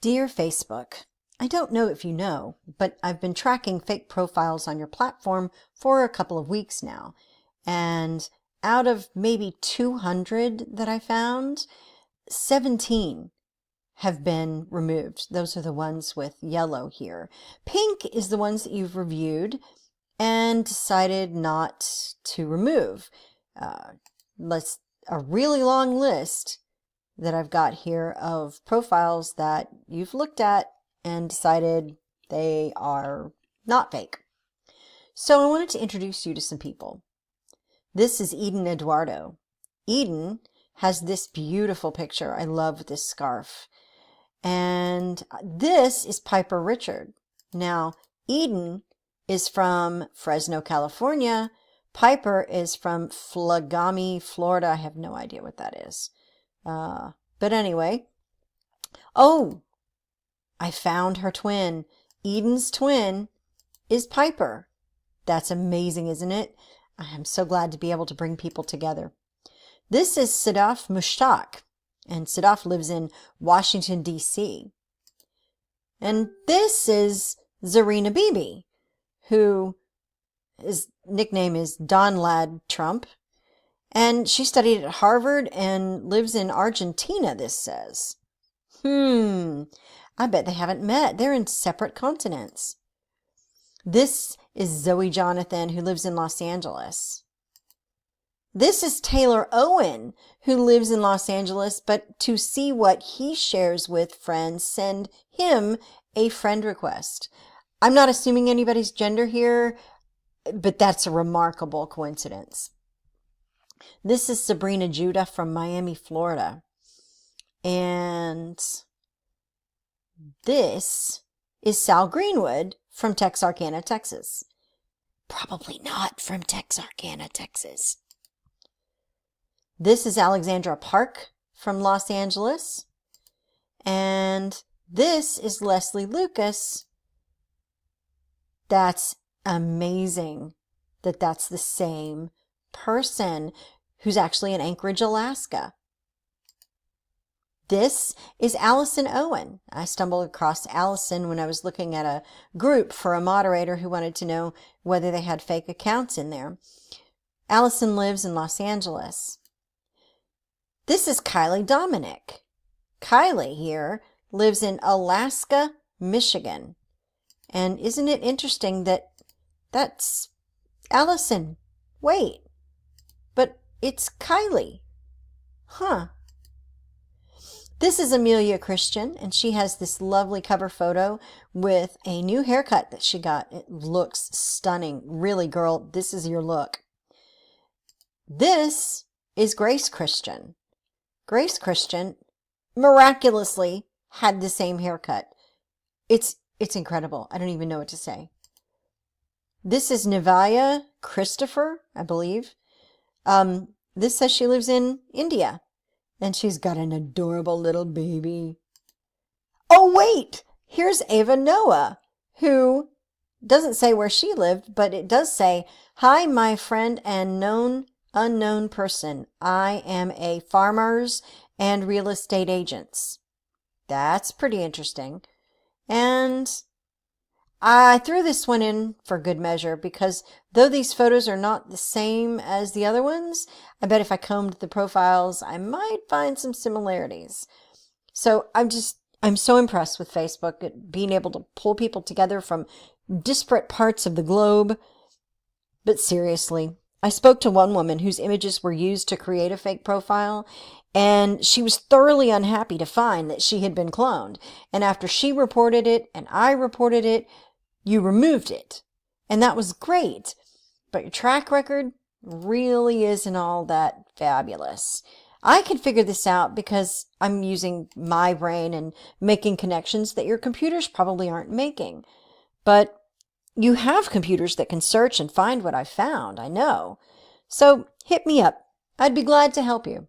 Dear Facebook, I don't know if you know, but I've been tracking fake profiles on your platform for a couple of weeks now. And out of maybe 200 that I found, 17 have been removed. Those are the ones with yellow here. Pink is the ones that you've reviewed and decided not to remove. A really long list that I've got here of profiles that you've looked at and decided they are not fake. So I wanted to introduce you to some people. This is Eduardo. Eden has this beautiful picture. I love this scarf. And this is Piper Richard. Now, Eden is from Fresno, California. Piper is from Flagami, Florida. I have no idea what that is. But anyway, oh, I found her twin. Eden's twin is Piper. That's amazing, isn't it? I am so glad to be able to bring people together. This is Sadaf Mushtaq, and Sadaf lives in Washington, D.C. And this is Zarina Bibi, who his nickname is Don Lad Trump. And she studied at Harvard and lives in Argentina, this says. I bet they haven't met. They're in separate continents. This is Zoe Jonathan, who lives in Los Angeles. This is Taylor Owen, who lives in Los Angeles, but to see what he shares with friends, send him a friend request. I'm not assuming anybody's gender here, but that's a remarkable coincidence. This is Sabrina Judah from Miami, Florida. And this is Sal Greenwood from Texarkana, Texas. Probably not from Texarkana, Texas. This is Alexandra Park from Los Angeles. And this is Leslie Lucas. That's amazing that that's the same person who's actually in Anchorage, Alaska. This is Alison Owen. I stumbled across Alison when I was looking at a group for a moderator who wanted to know whether they had fake accounts in there. Alison lives in Los Angeles. This is Kylie Dominic. Kylie here lives in Alaska, Michigan. And isn't it interesting that that's Alison? Wait, but it's Kylie. Huh. This is Amelia Christian, and she has this lovely cover photo with a new haircut that she got. It looks stunning. Really, girl, this is your look. This is Grace Christian. Grace Christian miraculously had the same haircut. It's incredible. I don't even know what to say. This is Nevaeh Christopher, I believe. This says she lives in India. And she's got an adorable little baby. Oh, wait! Here's Ava Noah, who doesn't say where she lived, but it does say, "Hi, my friend and unknown person. I am a farmers and real estate agents." That's pretty interesting. And I threw this one in for good measure because though these photos are not the same as the other ones, I bet if I combed the profiles, I might find some similarities. So I'm so impressed with Facebook at being able to pull people together from disparate parts of the globe. But seriously, I spoke to one woman whose images were used to create a fake profile, and she was thoroughly unhappy to find that she had been cloned. And after she reported it and I reported it, you removed it. And that was great. But your track record really isn't all that fabulous. I can figure this out because I'm using my brain and making connections that your computers probably aren't making. But you have computers that can search and find what I found, I know. So hit me up. I'd be glad to help you.